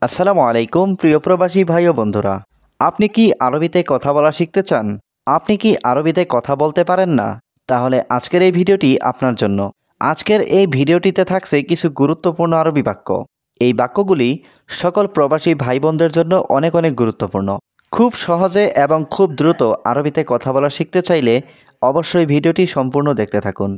আসসালামু আলাইকুম প্রিয় প্রবাসী ভাই ও বন্ধুরা। আপনি কি আরবিতে কথা বলা শিখতে চান? আপনি কি আরবিতে কথা বলতে পারেন না? তাহলে আজকের এই ভিডিওটি আপনার জন্য। আজকের এই ভিডিওটিতে থাকছে কিছু গুরুত্বপূর্ণ আরবি বাক্য। এই বাক্যগুলি সকল প্রবাসী ভাই বোনদের জন্য অনেক অনেক গুরুত্বপূর্ণ। খুব সহজে এবং খুব দ্রুত আরবিতে কথা বলা শিখতে চাইলে অবশ্যই ভিডিওটি সম্পূর্ণ দেখতে থাকুন।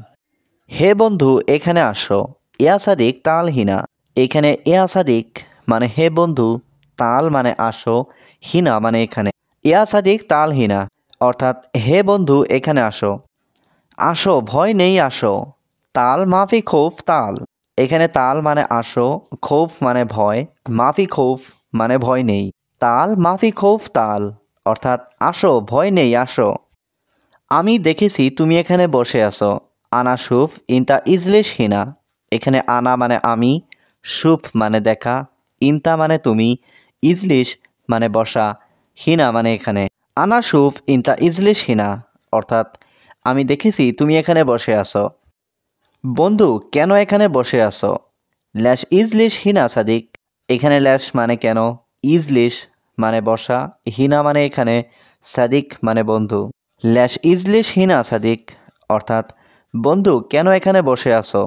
হে বন্ধু, এখানে আসো। ইয়া সাদিক তাল হিনা। এখানে ইয়া সাদিক মানে হে বন্ধু, তাল মানে আসো, হিনা মানে এখানে। ইয়া সাদিক তাল হিনা অর্থাৎ হে বন্ধু এখানে আসো। আসো, ভয় নেই, আসো। তাল মাফি খৌফ তাল। এখানে তাল মানে আসো, খৌফ মানে ভয়, মাফি খৌফ মানে ভয় নেই। তাল মাফি খৌফ তাল অর্থাৎ আসো, ভয় নেই, আসো। আমি দেখেছি তুমি এখানে বসে আছো। আনা সুফ ইনতা ইজলিশ হিনা। এখানে আনা মানে আমি, সুফ মানে দেখা, ইনতা মানে তুমি, ইজলিশ মানে বসা, হিনা মানে এখানে। আনা সুফ ইনতা ইজলিশ হিনা অর্থাৎ আমি দেখেছি তুমি এখানে বসে আছো। বন্ধু, কেন এখানে বসে আছো? ল্যাশ ইজলিশ হিনা সাদিক। এখানে ল্যাশ মানে কেন, ইজলিশ মানে বসা, হিনা মানে এখানে, সাদিক মানে বন্ধু। ল্যাশ ইজলিশ হিনা সাদিক অর্থাৎ বন্ধু কেন এখানে বসে আছো?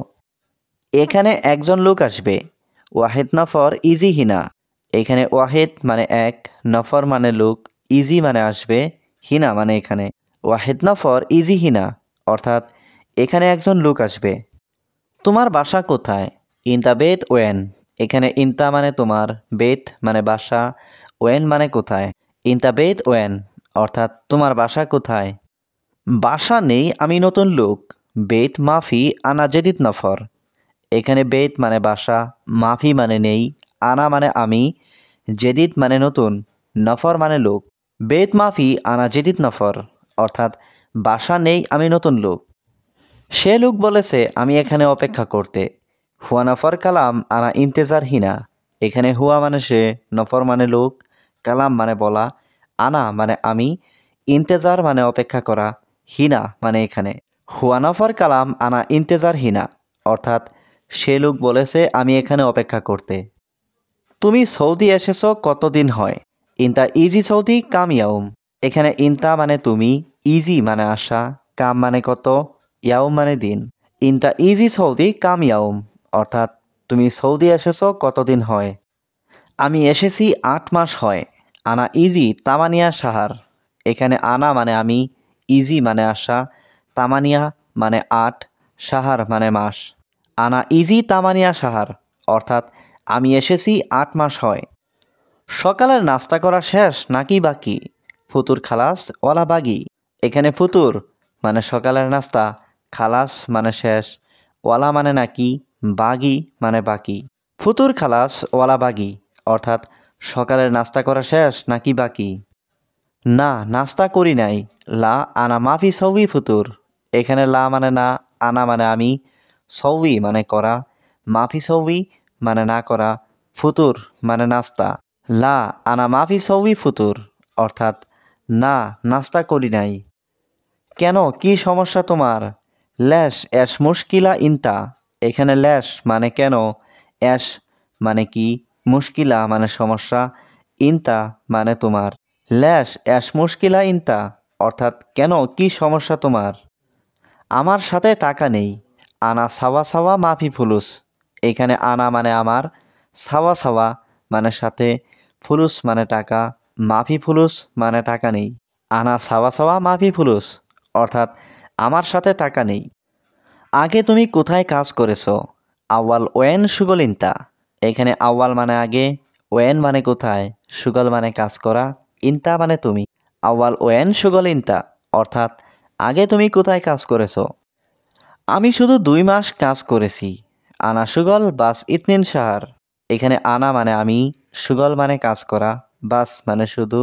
এখানে একজন লোক আসবে। ওয়াহেদ নফর ইজি হিনা। এখানে ওয়াহেদ মানে এক, নফর মানে লোক, ইজি মানে আসবে, হিনা মানে এখানে। ওয়াহেদ নফর ইজি হিনা অর্থাৎ এখানে একজন লোক আসবে। তোমার বাসা কোথায়? ইনতা বেত ওয়েন। এখানে ইনতা মানে তোমার, বেত মানে বাসা, ওয়েন মানে কোথায়। ইনতা বেত ওয়েন অর্থাৎ তোমার বাসা কোথায়? বাসা নেই, আমি নতুন লোক। বেত মাফি আনা জেদিদ নফর। এখানে বেত মানে বাসা, মাফি মানে নেই, আনা মানে আমি, জেদিদ মানে নতুন, নফর মানে লোক। বেত মাফি আনা জেদিদ নফর অর্থাৎ বাসা নেই, আমি নতুন লোক। সে লোক বলেছে আমি এখানে অপেক্ষা করতে। হুয়া নফর কালাম আনা ইন্তেজার হিনা। এখানে হুয়া মানে সে, নফর মানে লোক, কালাম মানে বলা, আনা মানে আমি, ইন্তেজার মানে অপেক্ষা করা, হিনা মানে এখানে। হুয়া নফর কালাম আনা ইন্তেজার হিনা অর্থাৎ সে লোক বলেছে আমি এখানে অপেক্ষা করতে। তুমি সৌদি এসেছো কতদিন হয়? ইনতা ইজি সৌদি কাম ইয়াউম। এখানে ইনতা মানে তুমি, ইজি মানে আসা, কাম মানে কত, ইয়াউম মানে দিন। ইনতা ইজি সৌদি কাম ইয়াউম অর্থাৎ তুমি সৌদি এসেছো কতদিন হয়? আমি এসেছি 8 মাস হয়। আনা ইজি তামানিয়া সাহার। এখানে আনা মানে আমি, ইজি মানে আসা, তামানিয়া মানে 8, সাহার মানে মাস। আনা ইজি তামানিয়া সাহার অর্থাৎ আমি এসেছি 8 মাস হয়। সকালের নাস্তা করা শেষ নাকি বাকি? ফুতুর খালাস ওলা বাগি। এখানে ফুতুর মানে সকালের নাস্তা, খালাস মানে শেষ, ওয়ালা মানে নাকি, বাগি মানে বাকি। ফুতুর খালাস ওয়ালা বাগি অর্থাৎ সকালের নাস্তা করা শেষ নাকি বাকি? না, নাস্তা করি নাই। লা আনা মাফি সৌবি ফুতুর। এখানে লা মানে না, আনা মানে আমি, সৌবি মানে করা, মাফি সৌবি মানে না করা, ফুতুর মানে নাস্তা। লা আনা মাফি সৌবি ফুতুর অর্থাৎ না, নাস্তা করি নাই। কেন, কি সমস্যা তোমার? ল্যাশ অ্যাশ মুশকিলা ইনতা। এখানে ল্যাশ মানে কেন, অ্যাশ মানে কি, মুশকিলা মানে সমস্যা, ইনতা মানে তোমার। ল্যাশ অ্যাশ মুশকিলা ইনতা অর্থাৎ কেন, কি সমস্যা তোমার? আমার সাথে টাকা নেই। আনা সাওয়া সাওয়া মাফি ফুলুস। এখানে আনা মানে আমার, সাওয়া সাওয়া মানে সাথে, ফুলুস মানে টাকা, মাফি ফুলুস মানে টাকা নেই। আনা সাওয়া সাওয়া মাফি ফুলুস অর্থাৎ আমার সাথে টাকা নেই। আগে তুমি কোথায় কাজ করেছো? আওয়াল ওয়েন সুগল ইনতা। এখানে আওয়াল মানে আগে, ওয়েন মানে কোথায়, সুগল মানে কাজ করা, ইনতা মানে তুমি। আওয়াল ওয়েন সুগল ইনতা অর্থাৎ আগে তুমি কোথায় কাজ করেছো? আমি শুধু 2 মাস কাজ করেছি। আনা সুগল বাস ইতনিন সাহার। এখানে আনা মানে আমি, সুগল মানে কাজ করা, বাস মানে শুধু,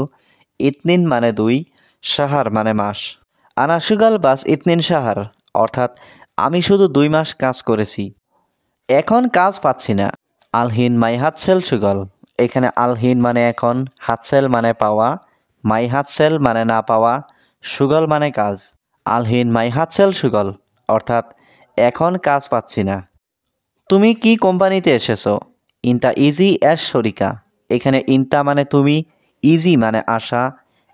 ইতনিন মানে 2, সাহার মানে মাস। আনা সুগল বাস ইতনিন সাহার অর্থাৎ আমি শুধু 2 মাস কাজ করেছি। এখন কাজ পাচ্ছি না। আলহিন মাই হাতসেল সুগল। এখানে আলহিন মানে এখন, হাতসেল মানে পাওয়া, মাই হাতসেল মানে না পাওয়া, সুগল মানে কাজ। আলহিন মাই হাতসেল সুগল অর্থাৎ এখন কাজ পাচ্ছি না। তুমি কি কোম্পানিতে এসেছো? ইনতা ইজি অ্যাশ শরিকা। এখানে ইনতা মানে তুমি, ইজি মানে আশা,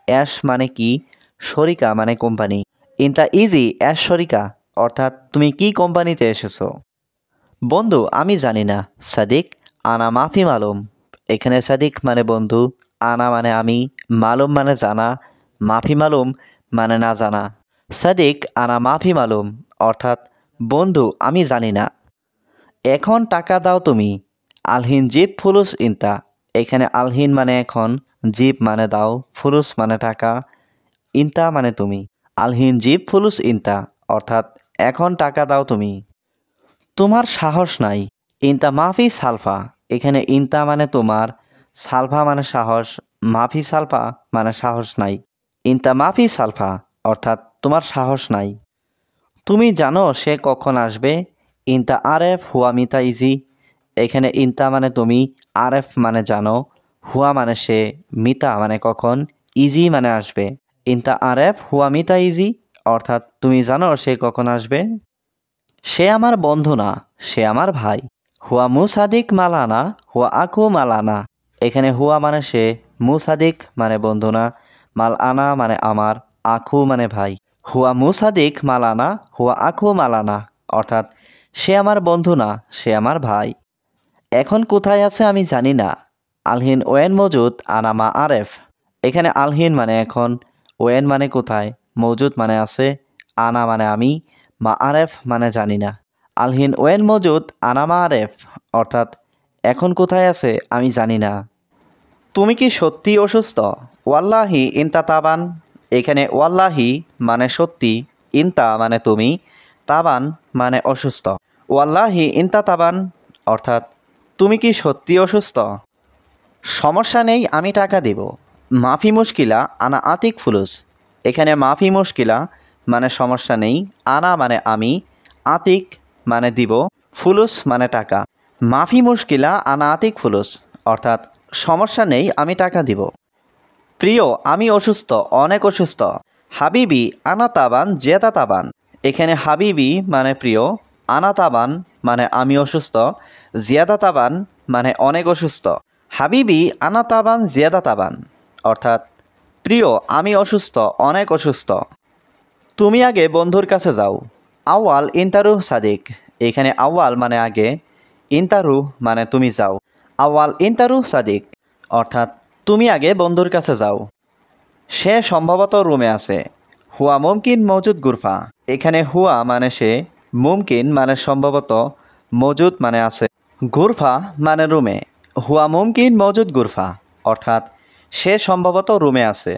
অ্যাশ মানে কি, শরিকা মানে কোম্পানি। ইনতা ইজি অ্যাশ শরিকা অর্থাৎ তুমি কি কোম্পানিতে এসেছো? বন্ধু আমি জানি না। সাদিক আনা মাফি মালুম। এখানে সাদিক মানে বন্ধু, আনা মানে আমি, মালুম মানে জানা, মাফি মালুম মানে না জানা। সাদিক আনা মাফি মালুম অর্থাৎ বন্ধু আমি জানি না। এখন টাকা দাও তুমি। আলহিন জিপ ফুলুস ইনতা। এখানে আলহিন মানে এখন, জিপ মানে দাও, ফুলুস মানে টাকা, ইনতা মানে তুমি। আলহিন জিপ ফুলুস ইনতা অর্থাৎ এখন টাকা দাও তুমি। তোমার সাহস নাই। ইনতা মাফি সালফা। এখানে ইনতা মানে তোমার, সালফা মানে সাহস, মাফি সালফা মানে সাহস নাই। ইনতা মাফি সালফা অর্থাৎ তোমার সাহস নাই। তুমি জানো সে কখন আসবে? ইনতা আরেফ হুয়া মিতা ইজি। এখানে ইনতা মানে তুমি, আরেফ মানে জানো, হুয়া মানে সে, মিতা মানে কখন, ইজি মানে আসবে। ইনতা আরেফ হুয়া মিতা ইজি অর্থাৎ তুমি জানো সে কখন আসবে? সে আমার বন্ধু না, সে আমার ভাই। হুয়া মুসাদিক মালানা, হুয়া আখু মালানা। এখানে হুয়া মানে সে, মুসাদিক মানে বন্ধু না, মাল আনা মানে আমার, আখু মানে ভাই। হুয়া মুসাদিক মালানা, হুয়া আখু মালানা অর্থাৎ সে আমার বন্ধু না, সে আমার ভাই। এখন কোথায় আছে আমি জানি না। আলহিন ওয়েন মজুদ আনা মা আরেফ। এখানে আলহিন মানে এখন, ওয়েন মানে কোথায়, মজুদ মানে আছে, আনা মানে আমি, মা আরেফ মানে জানি না। আলহিন ওয়েন মজুদ আনা মা আরেফ অর্থাৎ এখন কোথায় আছে আমি জানি না। তুমি কি সত্যি অসুস্থ? ওয়াল্লাহি ইনতা তাবান। এখানে ওয়াল্লাহি মানে সত্যি, ইনতা মানে তুমি, তাবান মানে অসুস্থ। ওয়াল্লাহি ইনতা তাবান অর্থাৎ তুমি কি সত্যি অসুস্থ? সমস্যা নেই আমি টাকা দেব। মাফি মুশকিলা আনা আতিক ফুলুস। এখানে মাফি মুশকিলা মানে সমস্যা নেই, আনা মানে আমি, আতিক মানে দিব, ফুলুস মানে টাকা। মাফি মুশকিলা আনা আতিক ফুলুস অর্থাৎ সমস্যা নেই আমি টাকা দিব। প্রিয় আমি অসুস্থ, অনেক অসুস্থ। হাবিবি আনা তাবান জেতা তাবান। এখানে হাবিবি মানে প্রিয়, আনা তাবান মানে আমি অসুস্থ, জিয়াদা তাবান মানে অনেক অসুস্থ। হাবিবি আনা তাবান জিয়াদা তাবান অর্থাৎ প্রিয় আমি অসুস্থ, অনেক অসুস্থ। তুমি আগে বন্ধুর কাছে যাও। আওয়াল ইন্তারুহ সাদিক। এখানে আওয়াল মানে আগে, ইন্তারুহ মানে তুমি যাও। আওয়াল ইন্তারুহ সাদিক অর্থাৎ তুমি আগে বন্ধুর কাছে যাও। সে সম্ভবত রুমে আছে। হুয়া মুমকিন মজুদ গুরফা। এখানে হুয়া মানে সে, মুমকিন মানে সম্ভবত, মজুদ মানে আছে, গুরফা মানে রুমে। হুয়া মুমকিন মজুদ গুরফা অর্থাৎ সে সম্ভবত রুমে আছে।